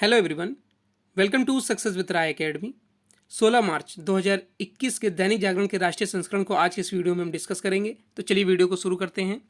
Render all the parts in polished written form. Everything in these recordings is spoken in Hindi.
Hello everyone, welcome to success with Rai Academy. 16 मार्च 2021 के दैनिक जागरण के राष्ट्रीय संस्करण को आज के इस वीडियो में हम डिस्कस करेंगे। तो चलिए वीडियो को शुरू करते हैं।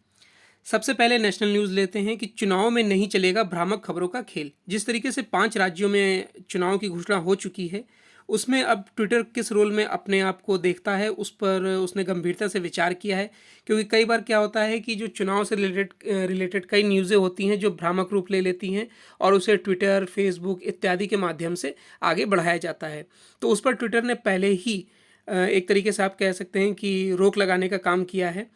सबसे पहले नेशनल न्यूज़ लेते हैं कि चुनाव में नहीं चलेगा भ्रामक खबरों का खेल। जिस तरीके से 5 राज्यों में चुनाव की घोषणा हो चुकी है, उसमें अब ट्विटर किस रोल में अपने आप को देखता है, उस पर उसने गंभीरता से विचार किया है। क्योंकि कई बार क्या होता है कि जो चुनाव से रिलेटेड कई न्यूज़ें होती हैं जो भ्रामक रूप ले लेती हैं और उसे ट्विटर, फेसबुक इत्यादि के माध्यम से आगे बढ़ाया जाता है। तो उस पर ट्विटर ने पहले ही एक तरीके से आप कह सकते हैं कि रोक लगाने का काम किया है।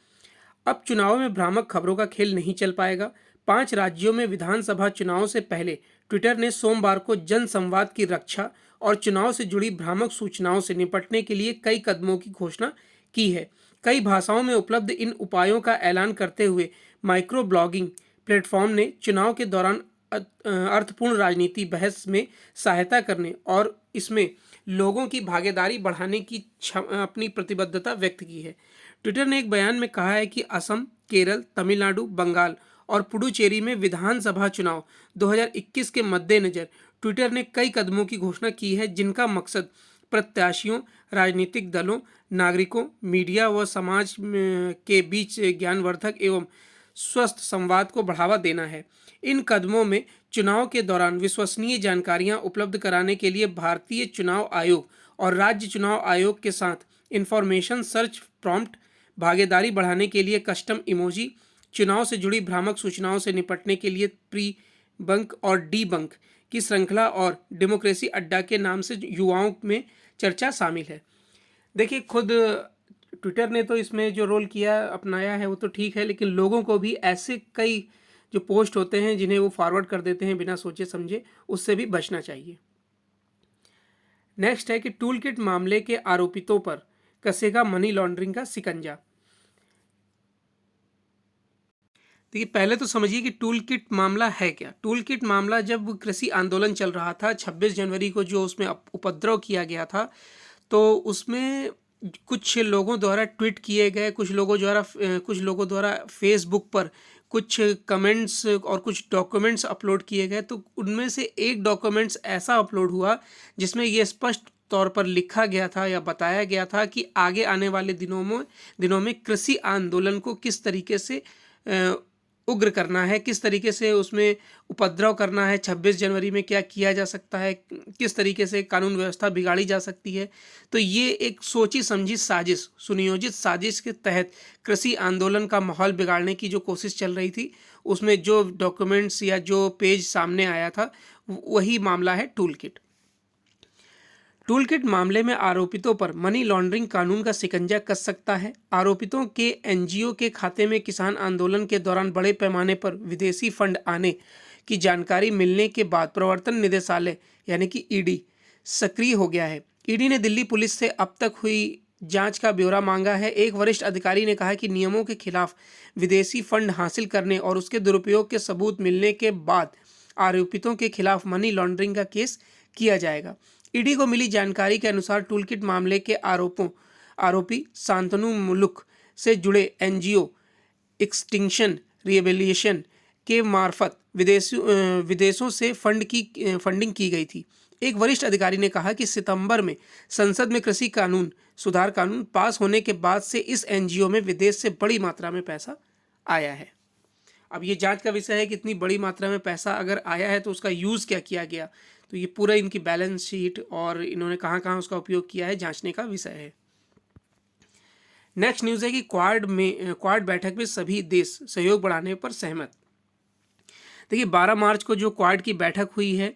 अब चुनाव में भ्रामक खबरों का खेल नहीं चल पाएगा। 5 राज्यों में विधानसभा चुनाव से पहले ट्विटर ने सोमवार को जन संवाद की रक्षा और चुनाव से जुड़ी भ्रामक सूचनाओं से निपटने के लिए कई कदमों की घोषणा की है। कई भाषाओं में उपलब्ध इन उपायों का ऐलान करते हुए माइक्रो ब्लॉगिंग प्लेटफॉर्म ने चुनाव के दौरान अर्थपूर्ण राजनीति बहस में सहायता करने और इसमें लोगों की भागीदारी बढ़ाने की अपनी प्रतिबद्धता व्यक्त की है। ट्विटर ने एक बयान में कहा है कि असम, केरल, तमिलनाडु, बंगाल और पुडुचेरी में विधानसभा चुनाव 2021 के मद्देनज़र ट्विटर ने कई कदमों की घोषणा की है, जिनका मकसद प्रत्याशियों, राजनीतिक दलों, नागरिकों, मीडिया व समाज के बीच ज्ञानवर्धक एवं स्वस्थ संवाद को बढ़ावा देना है। इन कदमों में चुनाव के दौरान विश्वसनीय जानकारियां उपलब्ध कराने के लिए भारतीय चुनाव आयोग और राज्य चुनाव आयोग के साथ इंफॉर्मेशन सर्च प्रॉम्प्ट, भागीदारी बढ़ाने के लिए कस्टम इमोजी, चुनाव से जुड़ी भ्रामक सूचनाओं से निपटने के लिए प्री बंक और डी बंक की श्रृंखला और डेमोक्रेसी अड्डा के नाम से युवाओं में चर्चा शामिल है। देखिए, खुद ट्विटर ने तो इसमें जो रोल किया अपनाया है वो तो ठीक है, लेकिन लोगों को भी ऐसे कई जो पोस्ट होते हैं जिन्हें वो फॉरवर्ड कर देते हैं बिना सोचे समझे, उससे भी बचना चाहिए। नेक्स्ट है कि टूल किट मामले के आरोपितों पर कसेगा मनी लॉन्ड्रिंग का शिकंजा। देखिए, पहले तो समझिए कि टूल किट मामला है क्या। टूल किट मामला जब कृषि आंदोलन चल रहा था 26 जनवरी को, जो उसमें उपद्रव किया गया था, तो उसमें कुछ लोगों द्वारा ट्वीट किए गए, कुछ लोगों द्वारा फेसबुक पर कुछ कमेंट्स और कुछ डॉक्यूमेंट्स अपलोड किए गए। तो उनमें से एक डॉक्यूमेंट्स ऐसा अपलोड हुआ जिसमें ये स्पष्ट तौर पर लिखा गया था या बताया गया था कि आगे आने वाले दिनों में कृषि आंदोलन को किस तरीके से उग्र करना है, किस तरीके से उसमें उपद्रव करना है, 26 जनवरी में क्या किया जा सकता है, किस तरीके से कानून व्यवस्था बिगाड़ी जा सकती है। तो ये एक सोची समझी साजिश, सुनियोजित साजिश के तहत कृषि आंदोलन का माहौल बिगाड़ने की जो कोशिश चल रही थी, उसमें जो डॉक्यूमेंट्स या जो पेज सामने आया था वही मामला है टूल किट। टूल किट मामले में आरोपितों पर मनी लॉन्ड्रिंग कानून का शिकंजा कस सकता है। आरोपितों के एनजीओ के खाते में किसान आंदोलन के दौरान बड़े पैमाने पर विदेशी फंड आने की जानकारी मिलने के बाद प्रवर्तन निदेशालय यानी कि ईडी सक्रिय हो गया है। ईडी ने दिल्ली पुलिस से अब तक हुई जांच का ब्यौरा मांगा है। एक वरिष्ठ अधिकारी ने कहा कि नियमों के खिलाफ विदेशी फंड हासिल करने और उसके दुरुपयोग के सबूत मिलने के बाद आरोपितों के खिलाफ मनी लॉन्ड्रिंग का केस किया जाएगा। ईडी को मिली जानकारी के अनुसार टूलकिट मामले के आरोपी शांतनु मुलुक से जुड़े एनजीओ एक्सटिंक्शन रिहेबिलिटेशन के मार्फत विदेशों से फंडिंग की गई थी। एक वरिष्ठ अधिकारी ने कहा कि सितंबर में संसद में कृषि सुधार कानून पास होने के बाद से इस एनजीओ में विदेश से बड़ी मात्रा में पैसा आया है। अब ये जांच का विषय है कि इतनी बड़ी मात्रा में पैसा अगर आया है तो उसका यूज़ क्या किया गया। तो ये पूरा इनकी बैलेंस शीट और इन्होंने कहाँ कहाँ उसका उपयोग किया है जांचने का विषय है। नेक्स्ट न्यूज़ है कि क्वाड बैठक में सभी देश सहयोग बढ़ाने पर सहमत। देखिए, 12 मार्च को जो क्वाड की बैठक हुई है,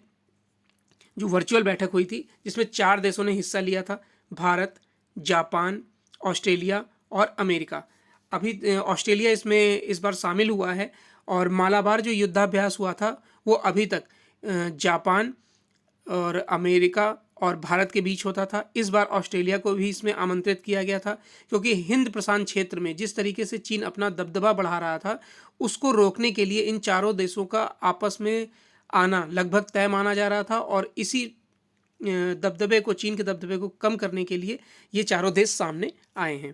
जो वर्चुअल बैठक हुई थी, जिसमें 4 देशों ने हिस्सा लिया था, भारत, जापान, ऑस्ट्रेलिया और अमेरिका। अभी ऑस्ट्रेलिया इसमें इस बार शामिल हुआ है और मालाबार जो युद्धाभ्यास हुआ था वो अभी तक जापान और अमेरिका और भारत के बीच होता था। इस बार ऑस्ट्रेलिया को भी इसमें आमंत्रित किया गया था, क्योंकि हिंद प्रशांत क्षेत्र में जिस तरीके से चीन अपना दबदबा बढ़ा रहा था, उसको रोकने के लिए इन चारों देशों का आपस में आना लगभग तय माना जा रहा था और इसी दबदबे को, चीन के दबदबे को कम करने के लिए ये चारों देश सामने आए हैं।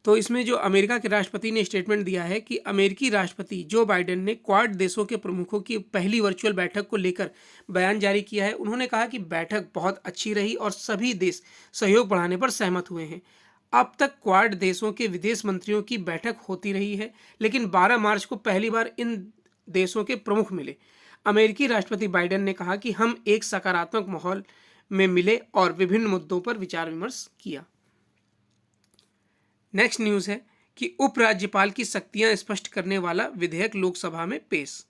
तो इसमें जो अमेरिका के राष्ट्रपति ने स्टेटमेंट दिया है कि अमेरिकी राष्ट्रपति जो बाइडेन ने क्वाड देशों के प्रमुखों की पहली वर्चुअल बैठक को लेकर बयान जारी किया है। उन्होंने कहा कि बैठक बहुत अच्छी रही और सभी देश सहयोग बढ़ाने पर सहमत हुए हैं। अब तक क्वाड देशों के विदेश मंत्रियों की बैठक होती रही है, लेकिन 12 मार्च को पहली बार इन देशों के प्रमुख मिले। अमेरिकी राष्ट्रपति बाइडेन ने कहा कि हम एक सकारात्मक माहौल में मिले और विभिन्न मुद्दों पर विचार विमर्श किया। नेक्स्ट न्यूज़ है कि उपराज्यपाल की शक्तियां स्पष्ट करने वाला विधेयक लोकसभा में पेश।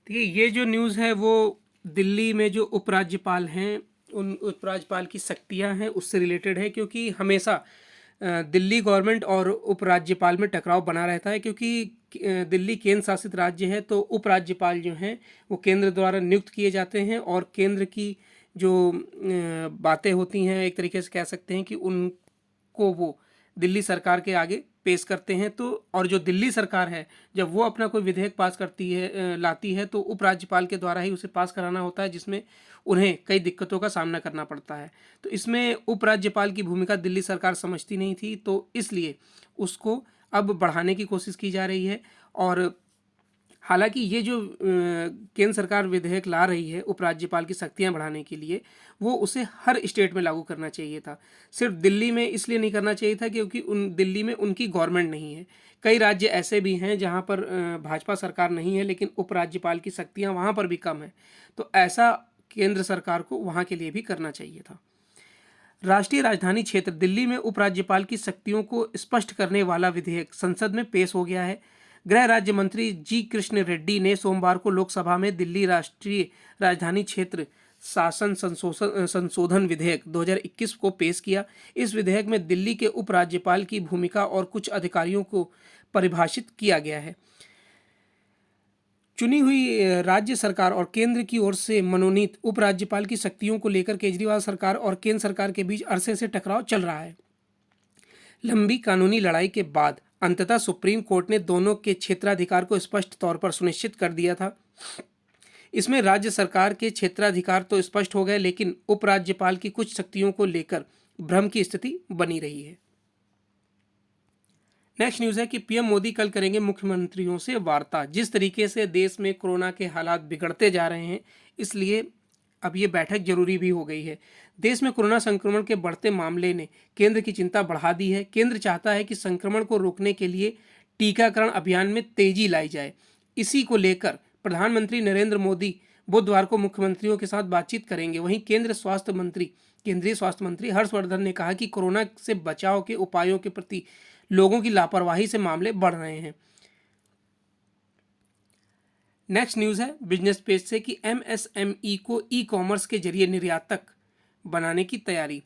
देखिए, ये जो न्यूज़ है वो दिल्ली में जो उपराज्यपाल हैं उन उपराज्यपाल की शक्तियां हैं उससे रिलेटेड है, क्योंकि हमेशा दिल्ली गवर्नमेंट और उपराज्यपाल में टकराव बना रहता है, क्योंकि दिल्ली केंद्र शासित राज्य है। तो उपराज्यपाल जो हैं वो केंद्र द्वारा नियुक्त किए जाते हैं और केंद्र की जो बातें होती हैं, एक तरीके से कह सकते हैं कि उनको वो दिल्ली सरकार के आगे पेश करते हैं। तो और जो दिल्ली सरकार है जब वो अपना कोई विधेयक पास करती है लाती है तो उपराज्यपाल के द्वारा ही उसे पास कराना होता है, जिसमें उन्हें कई दिक्कतों का सामना करना पड़ता है। तो इसमें उपराज्यपाल की भूमिका दिल्ली सरकार समझती नहीं थी, तो इसलिए उसको अब बढ़ाने की कोशिश की जा रही है। और हालांकि ये जो केंद्र सरकार विधेयक ला रही है उपराज्यपाल की शक्तियां बढ़ाने के लिए, वो उसे हर स्टेट में लागू करना चाहिए था। सिर्फ दिल्ली में इसलिए नहीं करना चाहिए था क्योंकि दिल्ली में उनकी गवर्नमेंट नहीं है। कई राज्य ऐसे भी हैं जहां पर भाजपा सरकार नहीं है, लेकिन उपराज्यपाल की शक्तियां वहां पर भी कम है। तो ऐसा केंद्र सरकार को वहां के लिए भी करना चाहिए था। राष्ट्रीय राजधानी क्षेत्र दिल्ली में उपराज्यपाल की शक्तियों को स्पष्ट करने वाला विधेयक संसद में पेश हो गया है। गृह राज्य मंत्री जी कृष्ण रेड्डी ने सोमवार को लोकसभा में दिल्ली राष्ट्रीय राजधानी क्षेत्र शासन संशोधन विधेयक 2021 को पेश किया। इस विधेयक में दिल्ली के उपराज्यपाल की भूमिका और कुछ अधिकारियों को परिभाषित किया गया है। चुनी हुई राज्य सरकार और केंद्र की ओर से मनोनीत उपराज्यपाल की शक्तियों को लेकर केजरीवाल सरकार और केंद्र सरकार के बीच अरसे से टकराव चल रहा है। लंबी कानूनी लड़ाई के बाद अंततः सुप्रीम कोर्ट ने दोनों के क्षेत्राधिकार को स्पष्ट तौर पर सुनिश्चित कर दिया था। इसमें राज्य सरकार के क्षेत्राधिकार तो स्पष्ट हो गए, लेकिन उपराज्यपाल की कुछ शक्तियों को लेकर भ्रम की स्थिति बनी रही है। नेक्स्ट न्यूज़ है कि पीएम मोदी कल करेंगे मुख्यमंत्रियों से वार्ता। जिस तरीके से देश में कोरोना के हालात बिगड़ते जा रहे हैं, इसलिए अब ये बैठक जरूरी भी हो गई है। देश में कोरोना संक्रमण के बढ़ते मामले ने केंद्र की चिंता बढ़ा दी है। केंद्र चाहता है कि संक्रमण को रोकने के लिए टीकाकरण अभियान में तेजी लाई जाए। इसी को लेकर प्रधानमंत्री नरेंद्र मोदी बुधवार को मुख्यमंत्रियों के साथ बातचीत करेंगे। वहीं केंद्रीय स्वास्थ्य मंत्री हर्षवर्धन ने कहा कि कोरोना से बचाव के उपायों के प्रति लोगों की लापरवाही से मामले बढ़ रहे हैं। नेक्स्ट न्यूज़ है बिजनेस पेज से कि एमएसएमई को ई कॉमर्स के जरिए निर्यातक बनाने की तैयारी।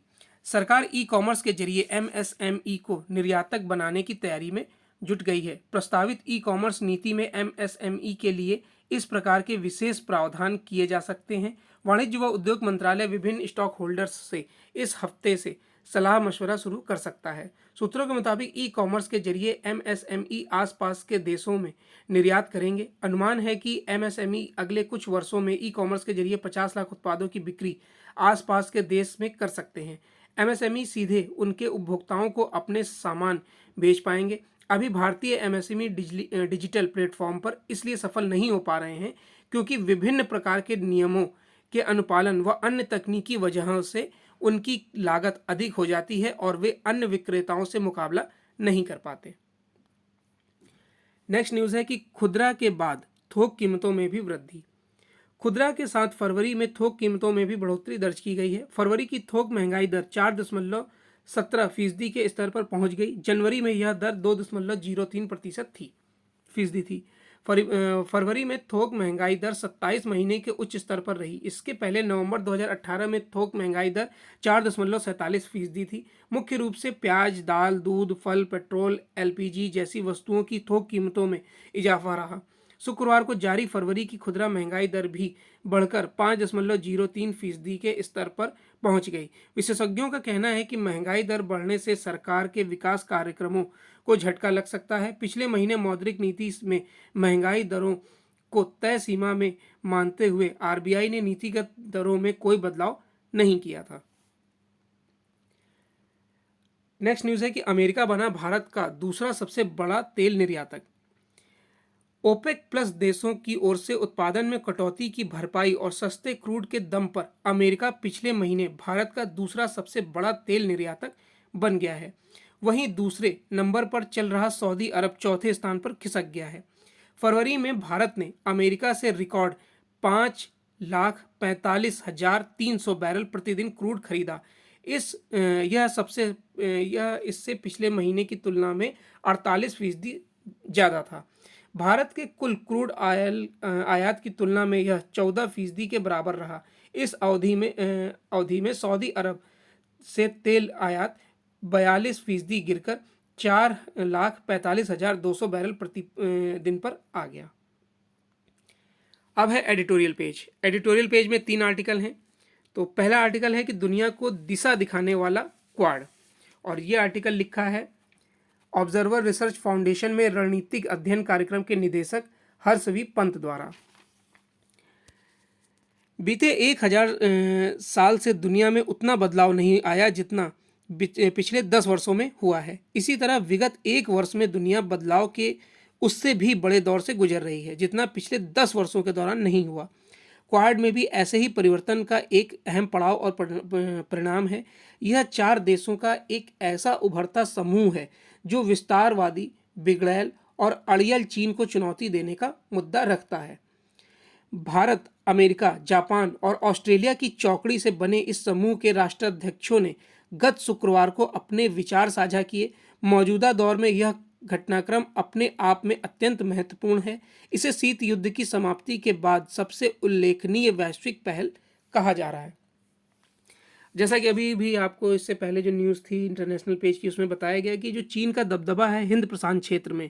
सरकार ई कॉमर्स के जरिए एमएसएमई को निर्यातक बनाने की तैयारी में जुट गई है। प्रस्तावित ई कॉमर्स नीति में एमएसएमई के लिए इस प्रकार के विशेष प्रावधान किए जा सकते हैं। वाणिज्य व उद्योग मंत्रालय विभिन्न स्टॉक होल्डर्स से इस हफ्ते से सलाह मशवरा शुरू कर सकता है। सूत्रों के मुताबिक ई कॉमर्स के जरिए एमएसएमई आसपास के देशों में निर्यात करेंगे। अनुमान है कि एमएसएमई अगले कुछ वर्षों में ई कॉमर्स के जरिए 50 लाख उत्पादों की बिक्री आसपास के देश में कर सकते हैं। एमएसएमई सीधे उनके उपभोक्ताओं को अपने सामान बेच पाएंगे। अभी भारतीय एमएसएमई डिजिटल प्लेटफॉर्म पर इसलिए सफल नहीं हो पा रहे हैं क्योंकि विभिन्न प्रकार के नियमों के अनुपालन व अन्य तकनीकी वजहों से उनकी लागत अधिक हो जाती है और वे अन्य विक्रेताओं से मुकाबला नहीं कर पाते। नेक्स्ट न्यूज़ है कि खुदरा के बाद थोक कीमतों में भी वृद्धि। खुदरा के साथ फरवरी में थोक कीमतों में भी बढ़ोतरी दर्ज की गई है। फरवरी की थोक महंगाई दर 4.17% के स्तर पर पहुंच गई। जनवरी में यह दर 2.03% फीसदी थी। फरवरी में थोक महंगाई दर 27 महीने के उच्च स्तर पर रही। इसके पहले नवंबर 2018 में थोक महंगाई दर 4.47% थी। मुख्य रूप से प्याज, दाल, दूध, फल, पेट्रोल, एलपीजी जैसी वस्तुओं की थोक कीमतों में इजाफा रहा। शुक्रवार को जारी फरवरी की खुदरा महंगाई दर भी बढ़कर 5.03% के स्तर पर पहुंच गई। विशेषज्ञों का कहना है कि महंगाई दर बढ़ने से सरकार के विकास कार्यक्रमों को झटका लग सकता है। पिछले महीने मौद्रिक नीति में महंगाई दरों को तय सीमा में मानते हुए आरबीआई ने नीतिगत दरों में कोई बदलाव नहीं किया था। नेक्स्ट न्यूज़ है कि अमेरिका बना भारत का दूसरा सबसे बड़ा तेल निर्यातक। ओपेक प्लस देशों की ओर से उत्पादन में कटौती की भरपाई और सस्ते क्रूड के दम पर अमेरिका पिछले महीने भारत का दूसरा सबसे बड़ा तेल निर्यातक बन गया है। वहीं दूसरे नंबर पर चल रहा सऊदी अरब चौथे स्थान पर खिसक गया है। फरवरी में भारत ने अमेरिका से रिकॉर्ड 5,45,300 बैरल प्रतिदिन क्रूड खरीदा। यह इससे पिछले महीने की तुलना में 48% ज़्यादा था। भारत के कुल क्रूड आयात की तुलना में यह 14% के बराबर रहा। इस अवधि में सऊदी अरब से तेल आयात 42% गिरकर 4,45,200 बैरल प्रति दिन पर आ गया। अब है एडिटोरियल पेज। एडिटोरियल पेज में 3 आर्टिकल हैं। तो पहला आर्टिकल है कि दुनिया को दिशा दिखाने वाला क्वाड, और ये आर्टिकल लिखा है ऑब्जर्वर रिसर्च फाउंडेशन में रणनीतिक अध्ययन कार्यक्रम के निदेशक हर्षवी पंत द्वारा। बीते 1000 साल से दुनिया में उतना बदलाव नहीं आया जितना पिछले 10 वर्षों में हुआ है। इसी तरह विगत 1 वर्ष में दुनिया बदलाव के उससे भी बड़े दौर से गुजर रही है जितना पिछले 10 वर्षों के दौरान नहीं हुआ। क्वाड में भी ऐसे ही परिवर्तन का एक अहम पड़ाव और परिणाम है। यह 4 देशों का एक ऐसा उभरता समूह है जो विस्तारवादी, बिगड़ैल और अड़ियल चीन को चुनौती देने का मुद्दा रखता है। भारत, अमेरिका, जापान और ऑस्ट्रेलिया की चौकड़ी से बने इस समूह के राष्ट्राध्यक्षों ने गत शुक्रवार को अपने विचार साझा किए। मौजूदा दौर में यह घटनाक्रम अपने आप में अत्यंत महत्वपूर्ण है। इसे शीत युद्ध की समाप्ति के बाद सबसे उल्लेखनीय वैश्विक पहल कहा जा रहा है। जैसा कि अभी भी आपको इससे पहले जो न्यूज़ थी इंटरनेशनल पेज की, उसमें बताया गया कि जो चीन का दबदबा है हिंद प्रशांत क्षेत्र में,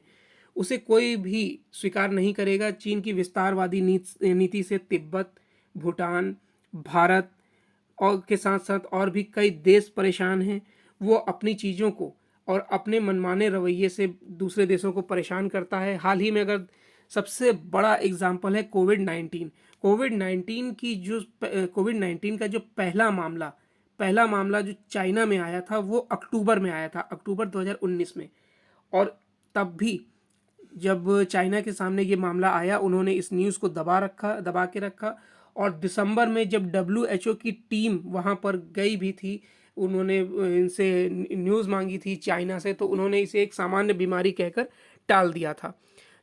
उसे कोई भी स्वीकार नहीं करेगा। चीन की विस्तारवादी नीति से तिब्बत, भूटान, भारत और के साथ साथ और भी कई देश परेशान हैं। वो अपनी चीज़ों को और अपने मनमाने रवैये से दूसरे देशों को परेशान करता है। हाल ही में अगर सबसे बड़ा एग्जाम्पल है कोविड-19। कोविड-19 का जो पहला मामला जो चाइना में आया था वो अक्टूबर में आया था, अक्टूबर 2019 में। और तब भी जब चाइना के सामने ये मामला आया, उन्होंने इस न्यूज़ को दबा के रखा। और दिसंबर में जब WHO की टीम वहाँ पर गई भी थी, उन्होंने इनसे न्यूज़ मांगी थी चाइना से, तो उन्होंने इसे एक सामान्य बीमारी कहकर टाल दिया था।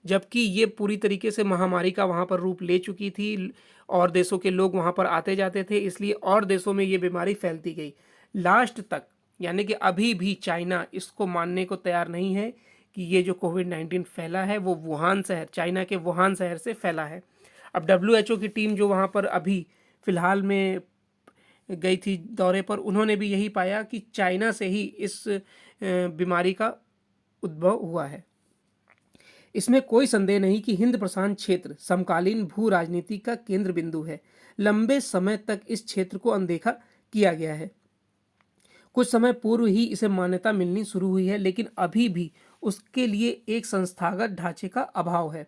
जबकि ये पूरी तरीके से महामारी का वहाँ पर रूप ले चुकी थी और देशों के लोग वहाँ पर आते जाते थे, इसलिए और देशों में ये बीमारी फैलती गई लास्ट तक। यानी कि अभी भी चाइना इसको मानने को तैयार नहीं है कि ये जो कोविड-19 फैला है वो चाइना के वुहान शहर से फैला है। अब WHO की टीम जो वहाँ पर अभी फ़िलहाल में गई थी दौरे पर, उन्होंने भी यही पाया कि चाइना से ही इस बीमारी का उद्भव हुआ है। इसमें कोई संदेह नहीं कि हिंद प्रशांत क्षेत्र समकालीन भू राजनीति का केंद्र बिंदु है। लंबे समय तक इस क्षेत्र को अनदेखा किया गया है। कुछ समय पूर्व ही इसे मान्यता मिलनी शुरू हुई है, लेकिन अभी भी उसके लिए एक संस्थागत ढांचे का अभाव है।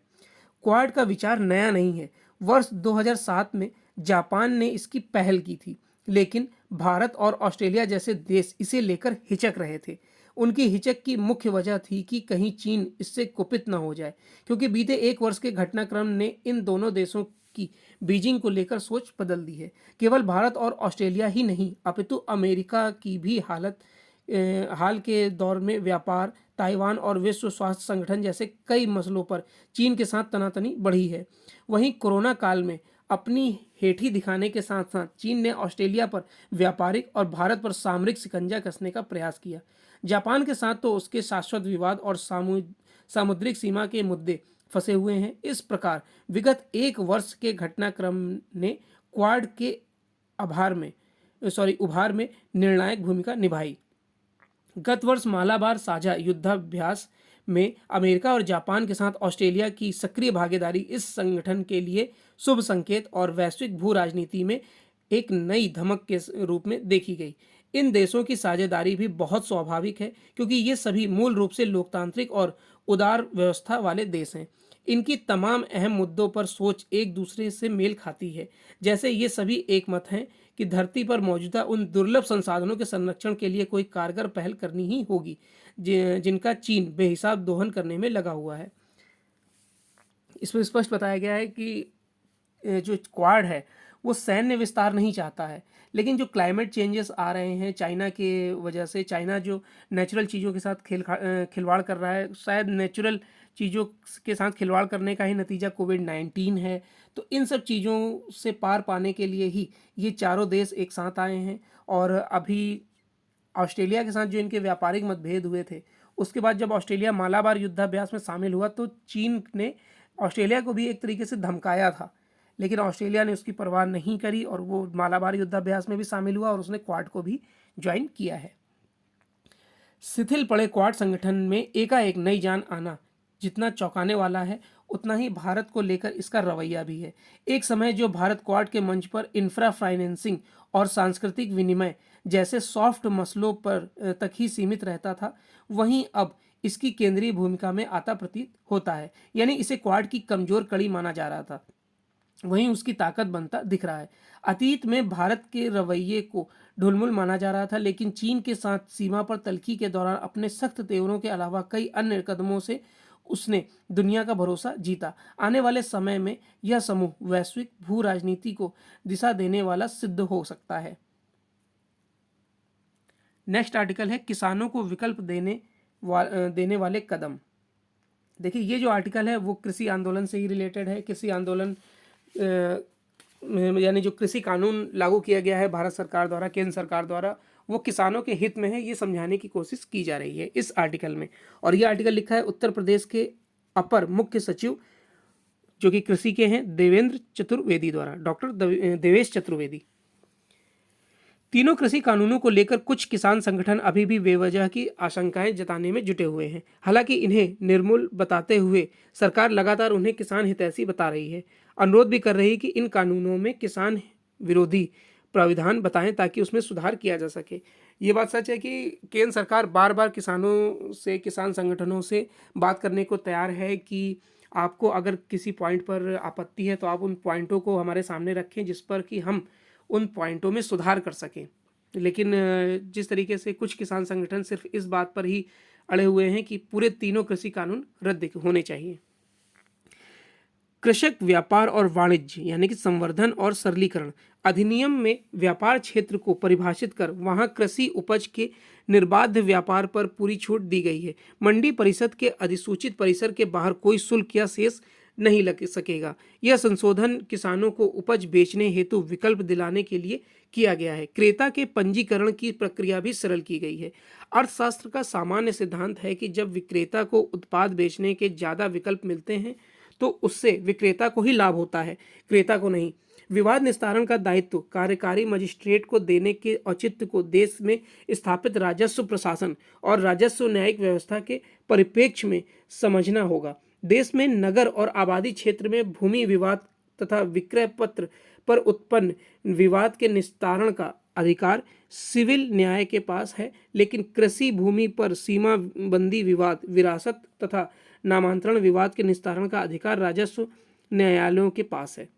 क्वाड का विचार नया नहीं है। वर्ष 2007 में जापान ने इसकी पहल की थी, लेकिन भारत और ऑस्ट्रेलिया जैसे देश इसे लेकर हिचक रहे थे। उनकी हिचक की मुख्य वजह थी कि कहीं चीन इससे कुपित न हो जाए, क्योंकि बीते 1 वर्ष के घटनाक्रम ने इन दोनों देशों की बीजिंग को लेकर सोच बदल दी है। केवल भारत और ऑस्ट्रेलिया ही नहीं, अपितु अमेरिका की भी हाल के दौर में व्यापार, ताइवान और विश्व स्वास्थ्य संगठन जैसे कई मसलों पर चीन के साथ तनातनी बढ़ी है। वहीं कोरोना काल में अपनी हेठी दिखाने के साथ साथ चीन ने ऑस्ट्रेलिया पर व्यापारिक और भारत पर सामरिक शिकंजा कसने का प्रयास किया। जापान के साथ तो उसके शाश्वत विवाद और सामुद्रिक सीमा के मुद्दे फंसे हुए हैं। इस प्रकार विगत 1 वर्ष के घटनाक्रम ने क्वाड के उभार में निर्णायक भूमिका निभाई। गत वर्ष मालाबार साझा युद्धाभ्यास में अमेरिका और जापान के साथ ऑस्ट्रेलिया की सक्रिय भागीदारी इस संगठन के लिए शुभ संकेत और वैश्विक भू राजनीति में एक नई धमक के रूप में देखी गई। इन देशों की साझेदारी भी बहुत स्वाभाविक है, क्योंकि ये सभी मूल रूप से लोकतांत्रिक और उदार व्यवस्था वाले देश हैं। इनकी तमाम अहम मुद्दों पर सोच एक दूसरे से मेल खाती है। जैसे ये सभी एक मत हैं कि धरती पर मौजूदा उन दुर्लभ संसाधनों के संरक्षण के लिए कोई कारगर पहल करनी ही होगी, जिनका चीन बेहिसाब दोहन करने में लगा हुआ है। इसमें स्पष्ट बताया गया है कि जो क्वाड है वो सैन्य विस्तार नहीं चाहता है, लेकिन जो क्लाइमेट चेंजेस आ रहे हैं चाइना के वजह से, चाइना जो नेचुरल चीज़ों के साथ खिलवाड़ कर रहा है, शायद नेचुरल चीज़ों के साथ खिलवाड़ करने का ही नतीजा कोविड-19 है। तो इन सब चीज़ों से पार पाने के लिए ही ये चारों देश एक साथ आए हैं। और अभी ऑस्ट्रेलिया के साथ जो इनके व्यापारिक मतभेद हुए थे, उसके बाद जब ऑस्ट्रेलिया मालाबार युद्धाभ्यास में शामिल हुआ तो चीन ने ऑस्ट्रेलिया को भी एक तरीके से धमकाया था, लेकिन ऑस्ट्रेलिया ने उसकी परवाह नहीं करी और वो मालाबार युद्धाभ्यास में भी शामिल हुआ और उसने क्वाड को भी ज्वाइन किया है। शिथिल पड़े क्वाड संगठन में एकाएक नई जान आना जितना चौंकाने वाला है, उतना ही भारत को लेकर इसका रवैया भी है। एक समय जो भारत क्वाड के मंच पर इंफ्रा फाइनेंसिंग और सांस्कृतिक विनिमय जैसे सॉफ्ट मसलों पर तक ही सीमित रहता था, वहीं अब इसकी केंद्रीय भूमिका में आता प्रतीत होता है। यानी इसे क्वाड की कमजोर कड़ी माना जा रहा था, वहीं उसकी ताकत बनता दिख रहा है। अतीत में भारत के रवैये को ढुलमुल माना जा रहा था, लेकिन चीन के साथ सीमा पर तल्खी के दौरान अपने सख्त तेवरों के अलावा कई अन्य कदमों से उसने दुनिया का भरोसा जीता। आने वाले समय में यह समूह वैश्विक भू राजनीति को दिशा देने वाला सिद्ध हो सकता है। नेक्स्ट आर्टिकल है किसानों को विकल्प देने वाले कदम। देखिए, ये जो आर्टिकल है वो कृषि आंदोलन से ही रिलेटेड है। कृषि आंदोलन यानी जो कृषि कानून लागू किया गया है भारत सरकार द्वारा, केंद्र सरकार द्वारा, वो किसानों के हित में है, ये समझाने की कोशिश की जा रही है इस आर्टिकल में। और ये आर्टिकल लिखा है उत्तर प्रदेश के अपर मुख्य सचिव जो कि कृषि के हैं, देवेंद्र चतुर्वेदी द्वारा, डॉक्टर देवेश चतुर्वेदी। तीनों कृषि कानूनों को लेकर कुछ किसान संगठन अभी भी बेवजह की आशंकाएं जताने में जुटे हुए हैं। हालांकि इन्हें निर्मूल बताते हुए सरकार लगातार उन्हें किसान हितैषी बता रही है। अनुरोध भी कर रही है कि इन कानूनों में किसान विरोधी प्राविधान बताएं ताकि उसमें सुधार किया जा सके। ये बात सच है कि केंद्र सरकार बार बार किसानों से, किसान संगठनों से बात करने को तैयार है कि आपको अगर किसी पॉइंट पर आपत्ति है तो आप उन पॉइंटों को हमारे सामने रखें जिस पर कि हम उन पॉइंटों में सुधार कर सकें। लेकिन जिस तरीके से कुछ किसान संगठन सिर्फ इस बात पर ही अड़े हुए हैं कि पूरे तीनों कृषि कानून रद्द होने चाहिए। कृषक व्यापार और वाणिज्य यानी कि संवर्धन और सरलीकरण अधिनियम में व्यापार क्षेत्र को परिभाषित कर वहां कृषि उपज के निर्बाध व्यापार पर पूरी छूट दी गई है। मंडी परिषद के अधिसूचित परिसर के बाहर कोई शुल्क या शेष नहीं लग सकेगा। यह संशोधन किसानों को उपज बेचने हेतु विकल्प दिलाने के लिए किया गया है। क्रेता के पंजीकरण की प्रक्रिया भी सरल की गई है। अर्थशास्त्र का सामान्य सिद्धांत है कि जब विक्रेता को उत्पाद बेचने के ज़्यादा विकल्प मिलते हैं तो उससे विक्रेता को ही लाभ होता है, क्रेता को नहीं। विवाद निस्तारण का दायित्व कार्यकारी मजिस्ट्रेट को देने के औचित्य को देश में स्थापित राजस्व प्रशासन और राजस्व न्यायिक व्यवस्था के परिप्रेक्ष्य में समझना होगा। देश में नगर और आबादी क्षेत्र में भूमि विवाद तथा विक्रय पत्र पर उत्पन्न विवाद के निस्तारण का अधिकार सिविल न्याय के पास है, लेकिन कृषि भूमि पर सीमाबंदी विवाद, विरासत तथा नामांतरण विवाद के निस्तारण का अधिकार राजस्व न्यायालयों के पास है।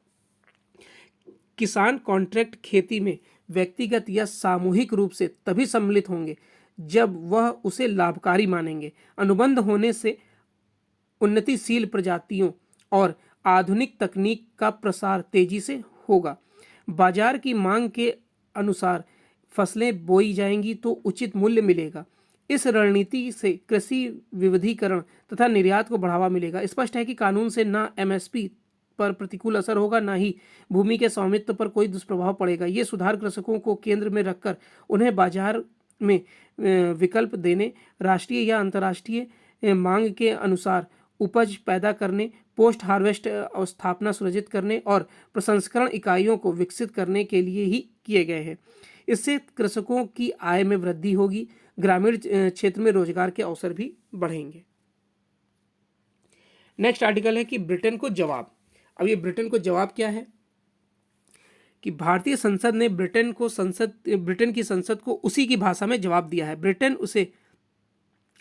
किसान कॉन्ट्रैक्ट खेती में व्यक्तिगत या सामूहिक रूप से तभी सम्मिलित होंगे जब वह उसे लाभकारी मानेंगे। अनुबंध होने से उन्नतिशील प्रजातियों और आधुनिक तकनीक का प्रसार तेजी से होगा। बाजार की मांग के अनुसार फसलें बोई जाएंगी तो उचित मूल्य मिलेगा। इस रणनीति से कृषि विविधीकरण तथा निर्यात को बढ़ावा मिलेगा। स्पष्ट है कि कानून से ना एमएसपी पर प्रतिकूल असर होगा, ना ही भूमि के स्वामित्व पर कोई दुष्प्रभाव पड़ेगा। ये सुधार कृषकों को केंद्र में रखकर उन्हें बाजार में विकल्प देने, राष्ट्रीय या अंतर्राष्ट्रीय मांग के अनुसार उपज पैदा करने, पोस्ट हार्वेस्ट अवस्थापना सुनिश्चित करने और प्रसंस्करण इकाइयों को विकसित करने के लिए ही किए गए हैं। इससे कृषकों की आय में वृद्धि होगी, ग्रामीण क्षेत्र में रोजगार के अवसर भी बढ़ेंगे। नेक्स्ट आर्टिकल है कि ब्रिटेन को जवाब। अब ये ब्रिटेन को जवाब क्या है कि भारतीय संसद ने ब्रिटेन की संसद को उसी की भाषा में जवाब दिया है। ब्रिटेन उसे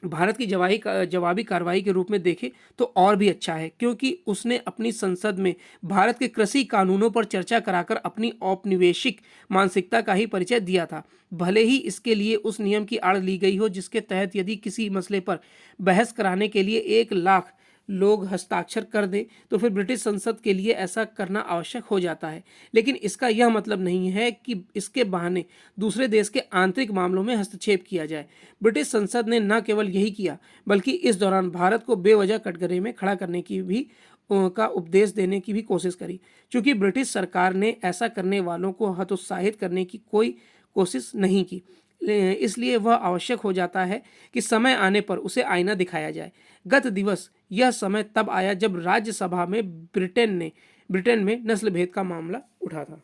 भारत की जवाबी कार्रवाई के रूप में देखें तो और भी अच्छा है, क्योंकि उसने अपनी संसद में भारत के कृषि कानूनों पर चर्चा कराकर अपनी औपनिवेशिक मानसिकता का ही परिचय दिया था। भले ही इसके लिए उस नियम की आड़ ली गई हो जिसके तहत यदि किसी मसले पर बहस कराने के लिए 1 लाख लोग हस्ताक्षर कर दें तो फिर ब्रिटिश संसद के लिए ऐसा करना आवश्यक हो जाता है। लेकिन इसका यह मतलब नहीं है कि इसके बहाने दूसरे देश के आंतरिक मामलों में हस्तक्षेप किया जाए। ब्रिटिश संसद ने न केवल यही किया बल्कि इस दौरान भारत को बेवजह कटघरे में खड़ा करने की भी का उपदेश देने की भी कोशिश करी। चूंकि ब्रिटिश सरकार ने ऐसा करने वालों को हतोत्साहित करने की कोई कोशिश नहीं की, इसलिए वह आवश्यक हो जाता है कि समय आने पर उसे आईना दिखाया जाए। गत दिवस यह समय तब आया जब राज्यसभा में ब्रिटेन में नस्ल भेद का मामला उठा था।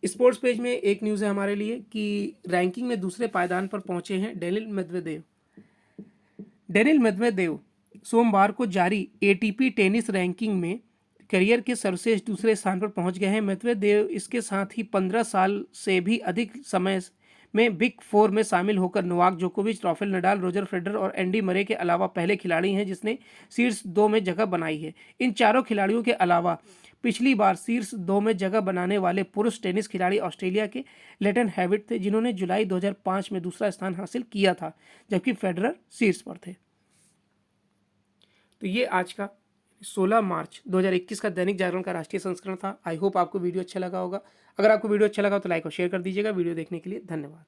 स्पोर्ट्स पेज में एक न्यूज़ है हमारे लिए कि रैंकिंग में दूसरे पायदान पर पहुंचे हैं डेनिल मेदवेदेव सोमवार को जारी एटीपी टेनिस रैंकिंग में करियर के सर्वश्रेष्ठ दूसरे स्थान पर पहुंच गए हैं। मेदवेदेव इसके साथ ही 15 साल से भी अधिक समय में बिग फोर में शामिल होकर नोवाक जोकोविच, राफेल नडाल, रोजर फेडरर और एंडी मरे के अलावा पहले खिलाड़ी हैं जिसने शीर्ष 2 में जगह बनाई है। इन चारों खिलाड़ियों के अलावा पिछली बार शीर्ष 2 में जगह बनाने वाले पुरुष टेनिस खिलाड़ी ऑस्ट्रेलिया के लेटन हैविट थे, जिन्होंने जुलाई 2005 में दूसरा स्थान हासिल किया था, जबकि फेडरर शीर्ष पर थे। तो ये आज का 16 मार्च 2021 का दैनिक जागरण का राष्ट्रीय संस्करण था। आई होप आपको वीडियो अच्छा लगा होगा। अगर आपको वीडियो अच्छा लगा तो लाइक और शेयर कर दीजिएगा। वीडियो देखने के लिए धन्यवाद।